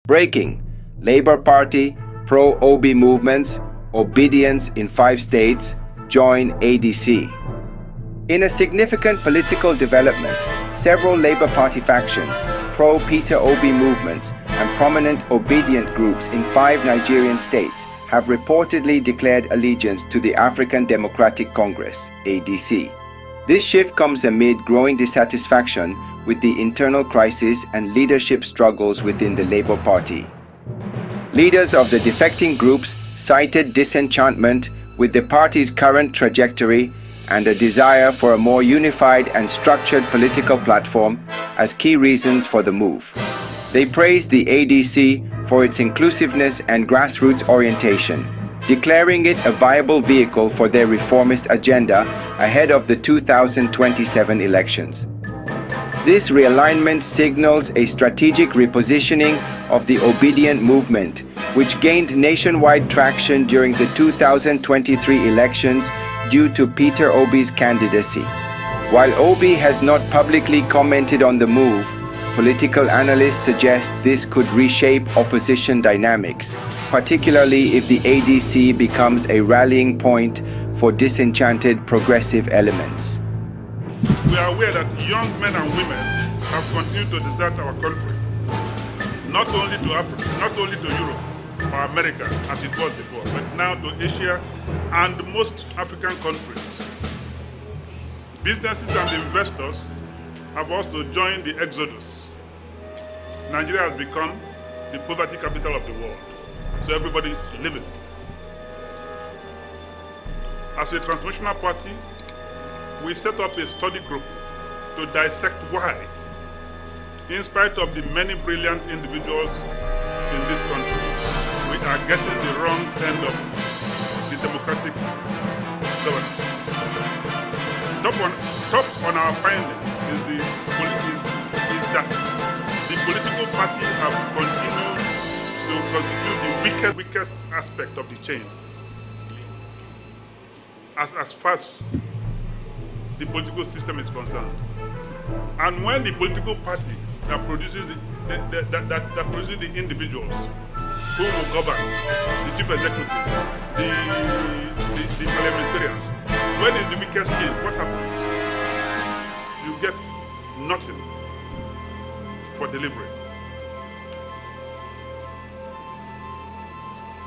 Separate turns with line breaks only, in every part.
Breaking: Labour Party, pro-Obi movements, Obidients in 5 states, join ADC. In a significant political development, several Labour Party factions, pro-Peter Obi movements, and prominent Obidient groups in 5 Nigerian states have reportedly declared allegiance to the African Democratic Congress, ADC. This shift comes amid growing dissatisfaction with the internal crisis and leadership struggles within the Labour Party. Leaders of the defecting groups cited disenchantment with the party's current trajectory and a desire for a more unified and structured political platform as key reasons for the move. They praised the ADC for its inclusiveness and grassroots orientation, declaring it a viable vehicle for their reformist agenda ahead of the 2027 elections. This realignment signals a strategic repositioning of the Obidient movement, which gained nationwide traction during the 2023 elections due to Peter Obi's candidacy. While Obi has not publicly commented on the move, political analysts suggest this could reshape opposition dynamics, particularly if the ADC becomes a rallying point for disenchanted progressive elements.
We are aware that young men and women have continued to desert our country, not only to Africa, not only to Europe or America as it was before, but now to Asia and most African countries. Businesses and investors have also joined the exodus. Nigeria has become the poverty capital of the world, so everybody is living. As a transformational party, we set up a study group to dissect why, in spite of the many brilliant individuals in this country, we are getting the wrong end of the democratic governance. Top on our findings is that the political party have continued to constitute the weakest aspect of the chain as far as the political system is concerned. And when the political party that produces the individuals who will govern, the chief executive, the parliamentarians, when it's the weakest chain, what happens? You get nothing for delivery.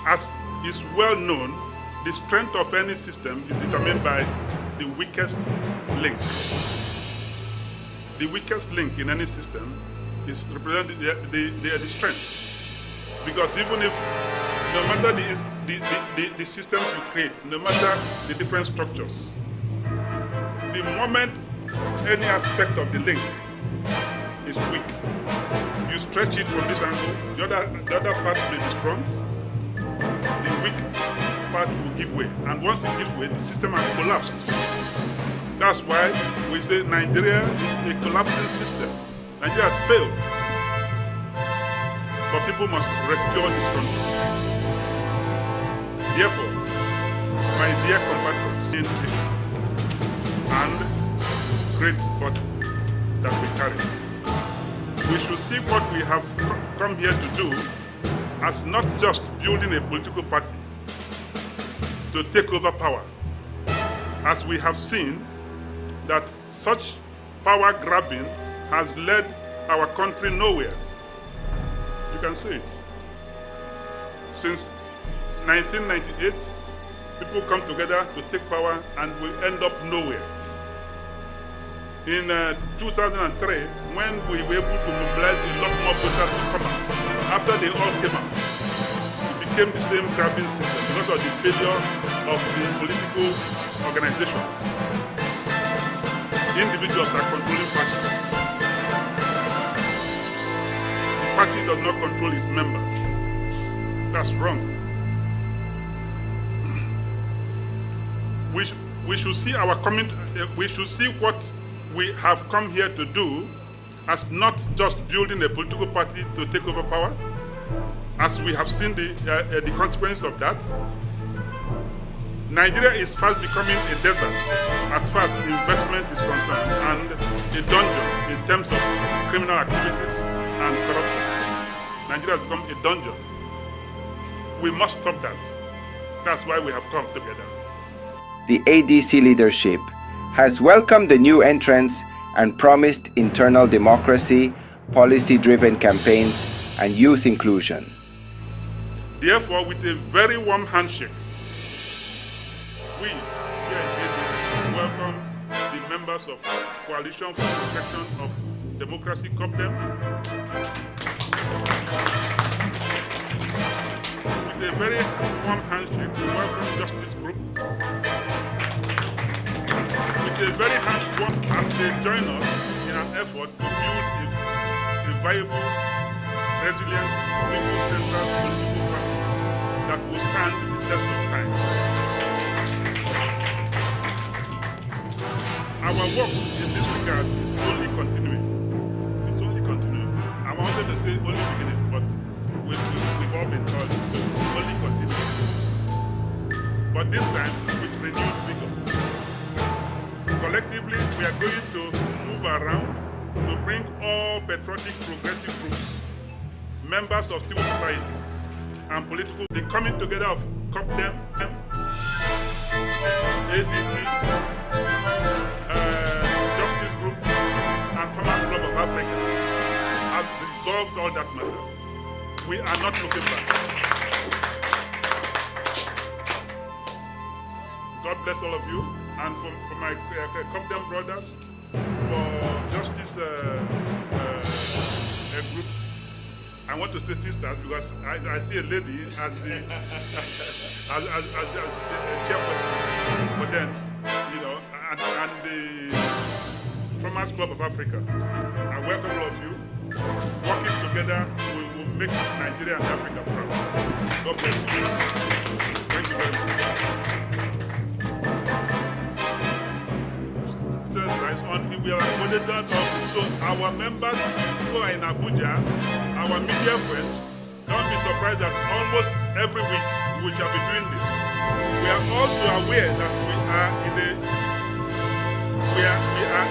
As is well known, the strength of any system is determined by the weakest link. The weakest link in any system is represented the strength. Because even if, no matter the systems you create, no matter the different structures, the moment any aspect of the link is weak, you stretch it from this angle, the other part may be strong, the weak part will give way. And once it gives way, the system has collapsed. That's why we say Nigeria is a collapsing system. Nigeria has failed. But people must rescue this country. Therefore, my dear compatriots, and great burden that we carry, we should see what we have come here to do as not just building a political party to take over power, as we have seen that such power grabbing has led our country nowhere. You can see it. Since 1998, people come together to take power and we end up nowhere. In 2003, when we were able to mobilize a lot more voters to come out, after they all came out, it became the same grabbing system because of the failure of the political organizations. Individuals are controlling parties. The party does not control its members. That's wrong. We should see we should see what we have come here to do as not just building a political party to take over power, as we have seen the consequence of that. Nigeria is fast becoming a desert as far as investment is concerned and a dungeon in terms of criminal activities and corruption. Nigeria has become a dungeon. We must stop that. That's why we have come together.
The ADC leadership has welcomed the new entrants and promised internal democracy, policy-driven campaigns, and youth inclusion.
Therefore, with a very warm handshake, we here in ADC welcome the members of Coalition for Protection of Democracy, COPDEM, with a very warm handshake, we welcome Justice Group, with a very warm as they join us in an effort to build a viable, resilient, people-centered political party that will stand the test of time. Our work in this regard is only continuing. It's only continuing. I wanted to say only beginning, but we've all been told it's only continuing. But this time with renewed vigor. Collectively, we are going to move around to bring all patriotic progressive groups, members of civil societies, and political, the coming together of COPDEM, ADC, Justice Group, and Farmers Club of Africa have resolved all that matter. We are not looking back. God bless all of you, and for my COPDEM brothers, for Justice Group. I want to say sisters because I see a lady as the as chairperson, but then and the Farmers Club of Africa. I welcome all of you. Working together, we will make Nigeria and Africa proud. God bless you. Thank you very much. Until we are accommodated, so our members who are in Abuja, our media friends, don't be surprised that almost every week we shall be doing this. We are also aware that we are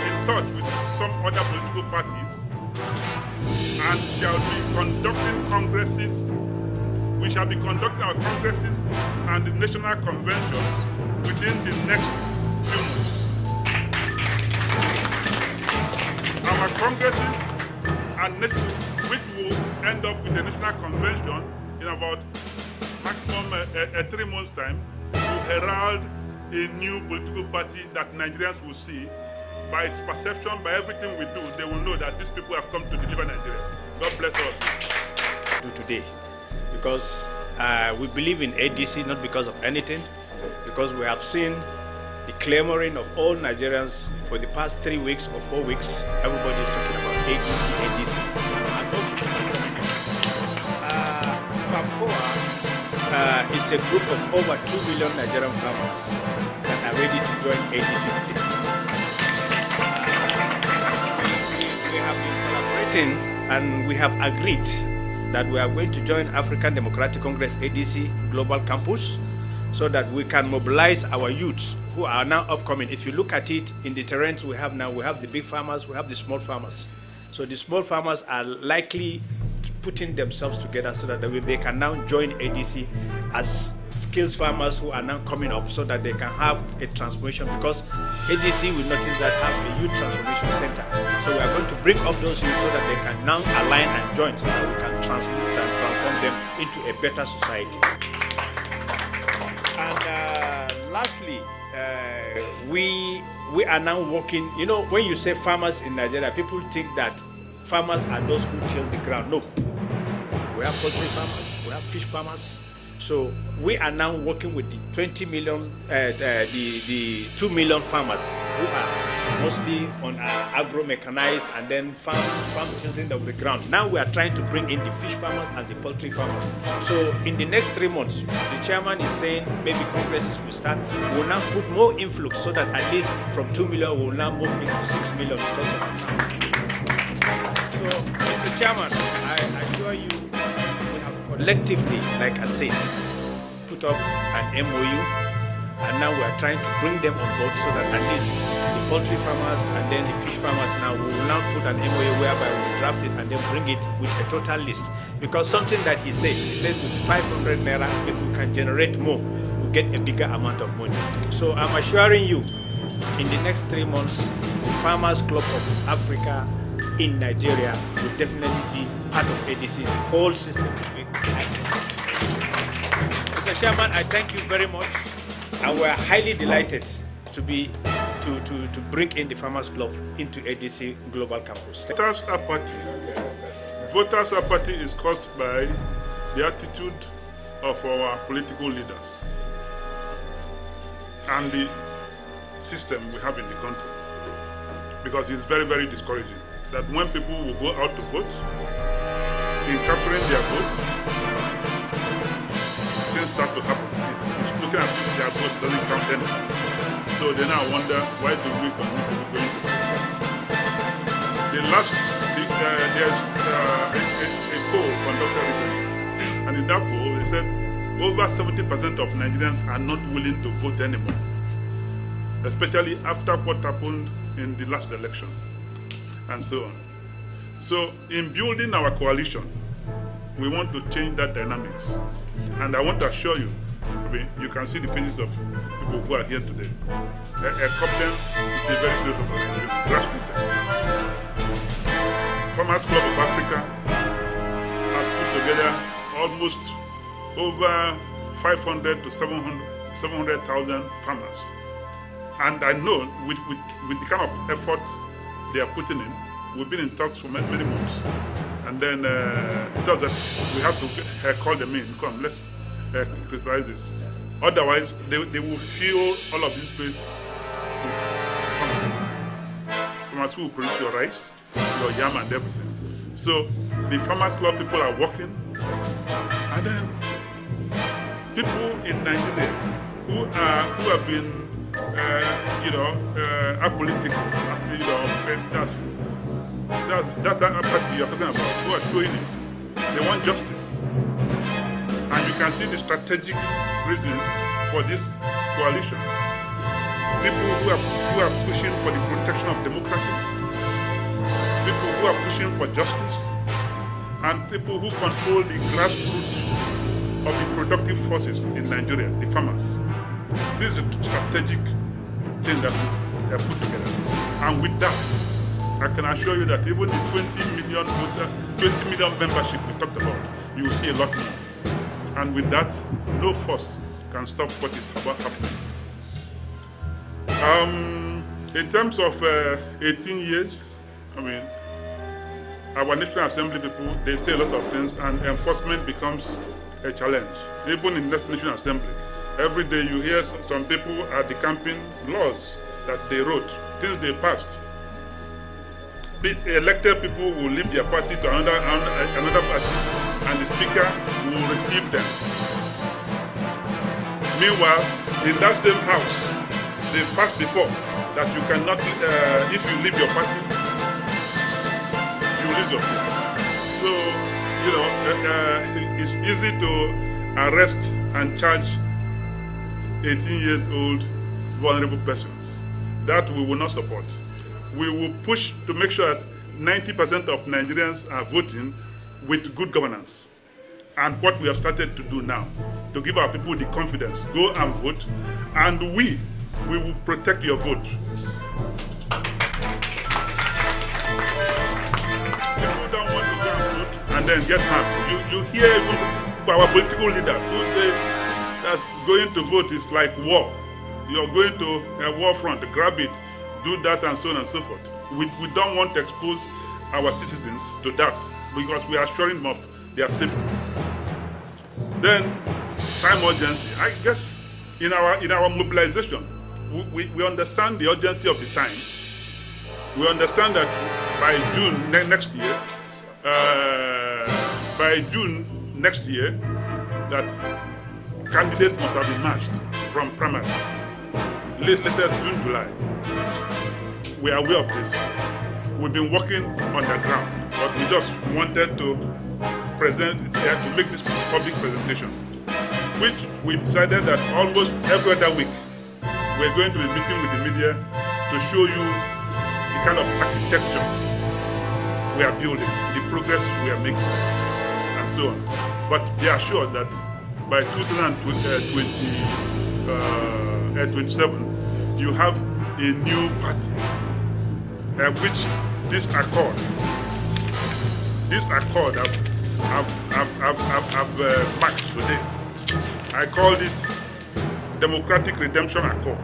in touch with some other political parties, and shall be conducting congresses. We shall be conducting our congresses and the national conventions within the next few months. Our congresses and which will end up with a national convention in about maximum 3 months' time, to herald a new political party that Nigerians will see. By its perception, by everything we do, they will know that these people have come to deliver Nigeria. God bless all of you.
Today, because we believe in ADC not because of anything, because we have seen the clamoring of all Nigerians for the past 3 weeks or 4 weeks. Everybody is talking about ADC, ADC. FAMFOA is a group of over 2 million Nigerian farmers that are ready to join ADC today. We have been collaborating and we have agreed that we are going to join African Democratic Congress ADC Global Campus, so that we can mobilize our youths who are now upcoming. If you look at it in the terrains we have now, we have the big farmers, we have the small farmers. So the small farmers are likely putting themselves together so that they can now join ADC as skills farmers who are now coming up, so that they can have a transformation, because ADC will notice that have a youth transformation center. So we are going to bring up those youths so that they can now align and join, so that we can transform them into a better society. And lastly, we are now working, when you say farmers in Nigeria, people think that farmers are those who till the ground. No. We have poultry farmers, we have fish farmers. So we are now working with the 20 million, the 2 million farmers who are mostly on agro-mechanized and then farm tilting of the ground. Now we are trying to bring in the fish farmers and the poultry farmers. So in the next 3 months, the chairman is saying maybe congresses will start. We will now put more influx so that at least from 2 million we will now move into 6 million because of the farmers. So Mr. Chairman, I assure you, collectively, like I said, put up an MOU And now we are trying to bring them on board so that at least the poultry farmers and then the fish farmers now, we will now put an MOA whereby we will draft it and then bring it with a total list. Because something that he said with 500 naira, if we can generate more, we'll get a bigger amount of money. So I'm assuring you, in the next 3 months, the Farmers Club of Africa in Nigeria will definitely be part of ADC. The whole system will be active. Mr. Chairman, I thank you very much. And we're highly delighted to bring in the Farmers Club into ADC Global Campus.
Voters' apathy is caused by the attitude of our political leaders and the system we have in the country. Because it's very, very discouraging that when people will go out to vote, in capturing their vote, things start to happen. It's looking as if their vote doesn't count anything. So they now wonder, why do we continue to go into there's a poll conducted recently, and in that poll they said over 70% of Nigerians are not willing to vote anymore, especially after what happened in the last election, and so on. So in building our coalition, we want to change that dynamics. And I want to assure you, you can see the faces of people who are here today. Obidient is a very serious organization, grassroots. Farmers Club of Africa has put together almost over 500 to 700,000 farmers. And I know with the kind of effort they are putting in, we've been in talks for many months. And then it's just that we have to call them in, come, let's crystallize this. Otherwise, they will fill all of this place with farmers. Farmers who will produce your rice, your yam and everything. So the Farmers Club people are working. And then people in Nigeria who have been apolitical, that's that apathy you're talking about, who are showing it. They want justice. And you can see the strategic reason for this coalition. People who are pushing for the protection of democracy, people who are pushing for justice, and people who control the grassroots of the productive forces in Nigeria, the farmers. This is a strategic thing that they are put together. And with that, I can assure you that even the 20 million membership we talked about, you will see a lot more. And with that, no force can stop what is about happening. In terms of 18 years, our National Assembly people, they say a lot of things, and enforcement becomes a challenge. Even in the National Assembly, every day you hear some people are decamping laws that they wrote, things they passed. Elected people will leave their party to another party, and the speaker will receive them. Meanwhile, in that same house, they passed before that you cannot, if you leave your party, you lose your seat. So, it's easy to arrest and charge 18 years old vulnerable persons. That we will not support. We will push to make sure that 90% of Nigerians are voting with good governance. And what we have started to do now, to give our people the confidence, go and vote, and we will protect your vote. People don't want to go and vote and then get mad. You hear even our political leaders who say that going to vote is like war. You're going to a war front, grab it, do that, and so on and so forth. We don't want to expose our citizens to that because we are assuring them of their safety. Then, time urgency. I guess in our mobilization, we understand the urgency of the time. We understand that by June next year, that candidates must have been matched from primary. Latest June, July. We are aware of this. We've been working on the ground, but we just wanted to make this public presentation, which we've decided that almost every other week We're going to be meeting with the media to show you the kind of architecture we are building, the progress we are making, and so on. But be assured that by 2027, you have a new party, which this accord I've marked today. I called it Democratic Redemption Accord.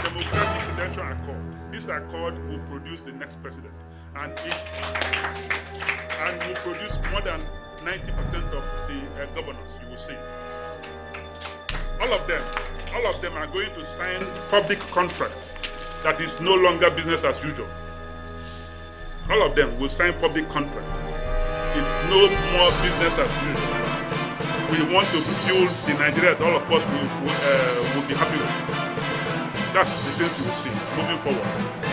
Democratic Redemption Accord. This accord will produce the next president, and will produce more than 90% of the governors. You will see. All of them are going to sign public contracts that is no longer business as usual. All of them will sign public contracts. It's no more business as usual. We want to build the Nigeria that all of us will be happy with. That's the things you will see moving forward.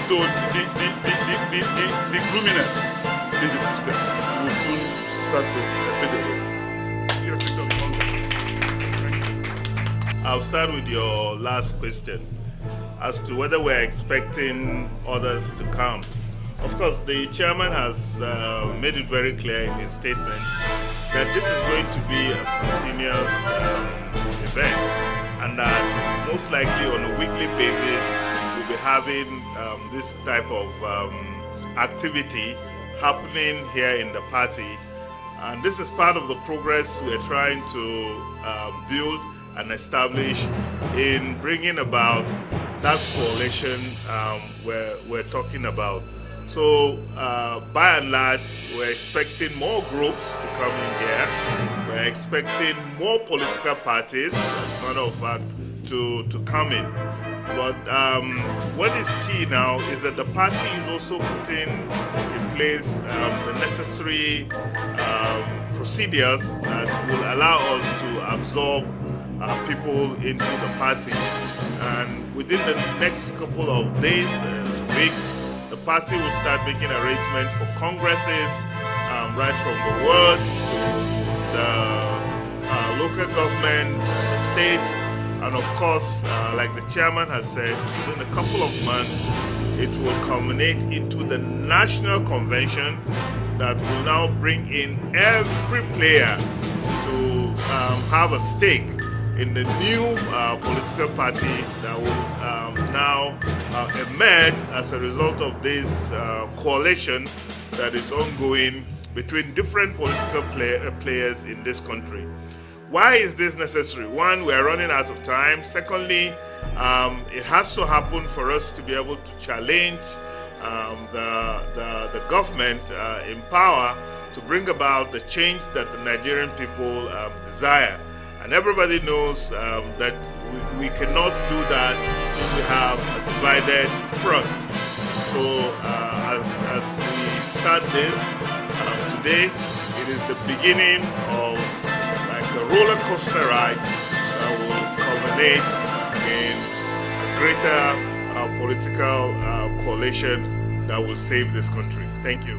So the gloominess in the system will soon start to fade away.
I'll start with your last question as to whether we're expecting others to come. Of course, the chairman has made it very clear in his statement that this is going to be a continuous event, and that most likely on a weekly basis we'll be having this type of activity happening here in the party. And this is part of the progress we're trying to build and establish in bringing about that coalition we're talking about. So by and large, we're expecting more groups to come in here. We're expecting more political parties, as a matter of fact, to come in. But what is key now is that the party is also putting in place the necessary procedures that will allow us to absorb people into the party. And within the next couple of days, weeks, the party will start making arrangements for congresses, right from the wards to the local government, the state, and of course, like the chairman has said, within a couple of months, it will culminate into the national convention that will now bring in every player to have a stake in the new political party that will now emerge as a result of this coalition that is ongoing between different political players in this country. Why is this necessary? One, we are running out of time. Secondly, it has to happen for us to be able to challenge the government in power to bring about the change that the Nigerian people desire. And everybody knows that we cannot do that if we have a divided front. So as we start this today, it is the beginning of like a roller coaster ride that will culminate in a greater political coalition that will save this country. Thank you.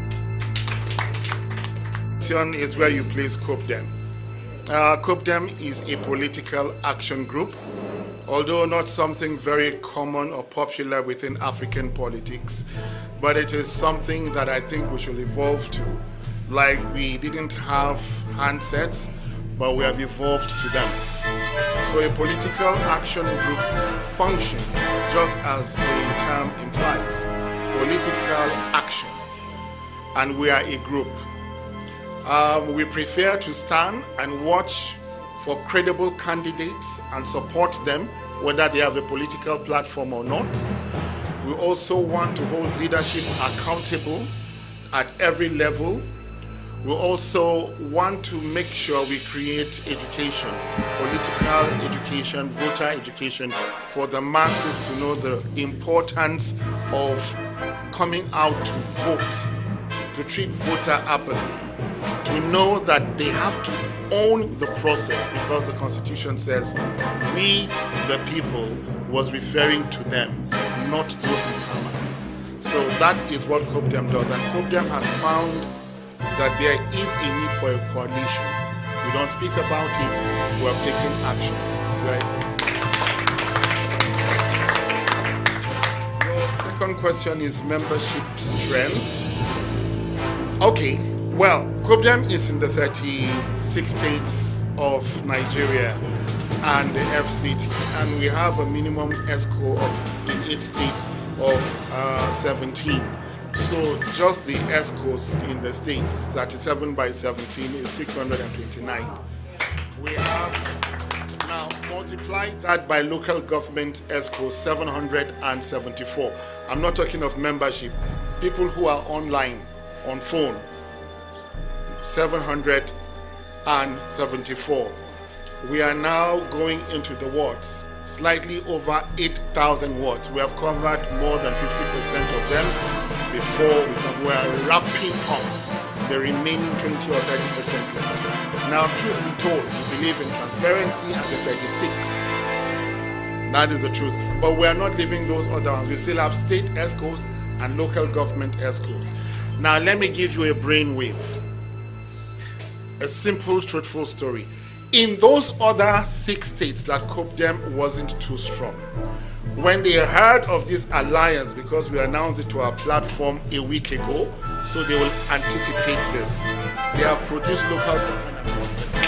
Is where you place COPDEM. COPDEM is a political action group, although not something very common or popular within African politics, but it is something that I think we should evolve to. Like we didn't have handsets, but we have evolved to them. So a political action group functions just as the term implies, political action, and we are a group. We prefer to stand and watch for credible candidates and support them, whether they have a political platform or not. We also want to hold leadership accountable at every level. We also want to make sure we create education, political education, voter education for the masses to know the importance of coming out to vote, to treat voter apathy, to know that they have to own the process because the Constitution says we, the people, was referring to them, not those in power. So that is what COPDEM does, and COPDEM has found that there is a need for a coalition. We don't speak about it, we have taken action. We very much. Your second question is membership strength. Okay, well, COPDEM is in the 36 states of Nigeria and the FCT, and we have a minimum ESCO in each state of 17. So just the ESCOs in the states, 37 by 17 is 629. We have now multiplied that by local government ESCOs, 774. I'm not talking of membership. People who are online, on phone, 774. We are now going into the wards, slightly over 8,000 wards. We have covered more than 50% of them before we are wrapping up the remaining 20 or 30% left. Now, truth be told, we believe in transparency at the 36. That is the truth. But we are not leaving those other ones. We still have state ESCOs and local government ESCOs. Now, let me give you a brainwave. A simple, truthful story. In those other 6 states that COPDEM wasn't too strong, when they heard of this alliance, because we announced it to our platform a week ago, so they will anticipate this. They have produced local government and government. So we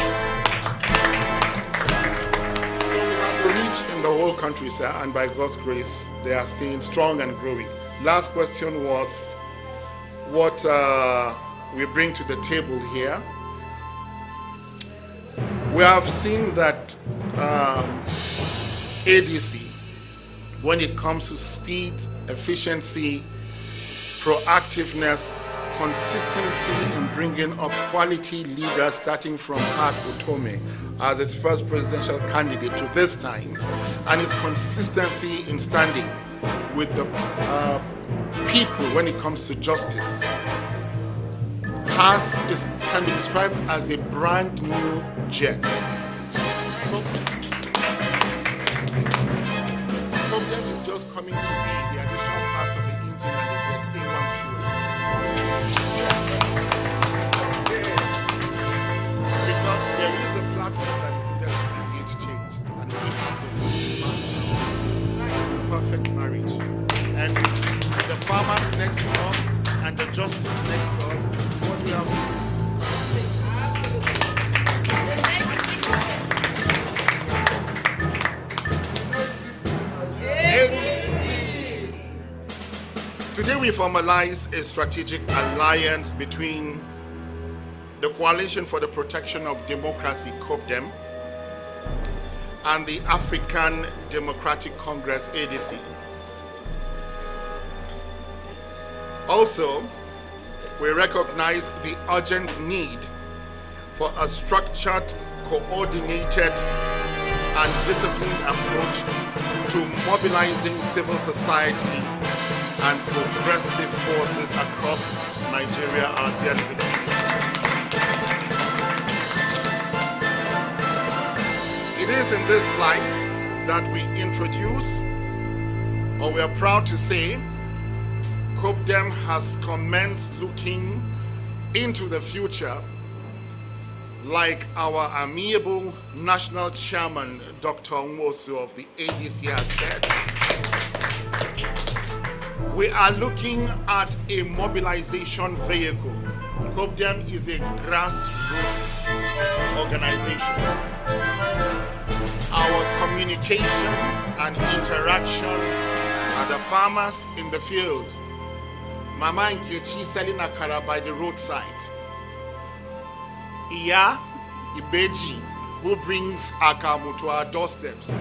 have reach in the whole country, sir, and by God's grace, they are staying strong and growing. Last question was what we bring to the table here. We have seen that ADC, when it comes to speed, efficiency, proactiveness, consistency in bringing up quality leaders, starting from Pat Otome as its first presidential candidate to this time, and its consistency in standing with the people when it comes to justice, can be described as a brand new jet. COPDEM is just coming to be the additional parts of the engine and the jet A1 fuel. Because there is a platform that is needed to create change, and we have the full perfect marriage. And the farmers next to us and the justice next to us, what we have to do Today we formalize a strategic alliance between the Coalition for the Protection of Democracy, COPDEM, and the African Democratic Congress, ADC. Also, we recognize the urgent need for a structured, coordinated, and disciplined approach to mobilizing civil society and progressive forces across Nigeria, our dear people. It is in this light that we introduce, or we are proud to say, COPDEM has commenced looking into the future like our amiable national chairman, Dr. Nwosu of the ADC has said. We are looking at a mobilization vehicle. COPDEM is a grassroots organization. Our communication and interaction are the farmers in the field. Mama Nkechi selling akara by the roadside. Iya Ibeji, who brings akamu to our doorsteps.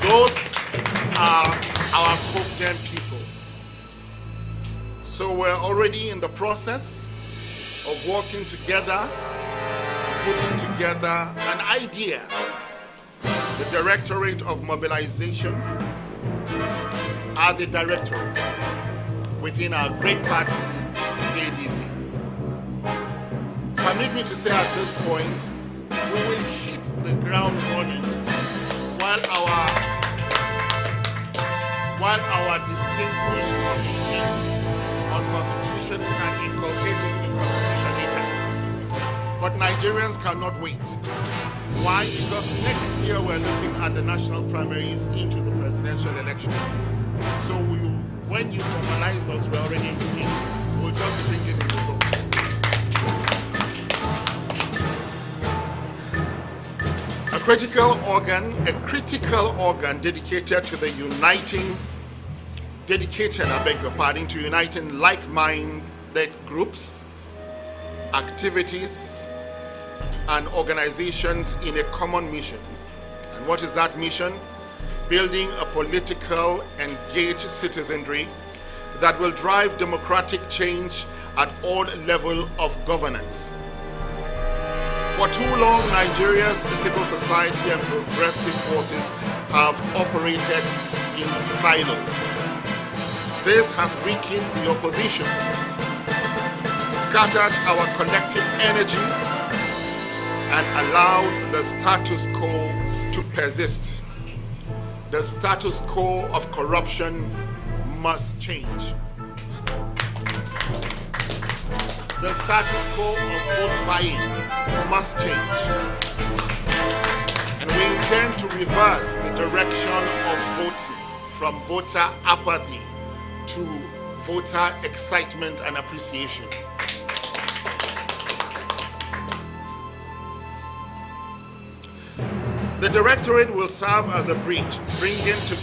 Those are our COPDEM people. So we're already in the process of working together, putting together an idea. The Directorate of Mobilization as a directorate within our great party, ADC. Permit me to say at this point, we will hit the ground running while our distinguished committee on Constitution can inculcate it in the Constitution later. But Nigerians cannot wait. Why? Because next year we're looking at the national primaries into the presidential elections. So when you formalize us, we're already in the game. We'll just be bringing the results. A critical organ dedicated to the uniting like-minded groups, activities, and organizations in a common mission. And what is that mission? Building a political engaged citizenry that will drive democratic change at all levels of governance. For too long, Nigeria's civil society and progressive forces have operated in silos. This has weakened the opposition, scattered our collective energy, and allowed the status quo to persist. The status quo of corruption must change. The status quo of vote buying must change. And we intend to reverse the direction of voting from voter apathy to voter excitement and appreciation. The Directorate will serve as a bridge, bringing together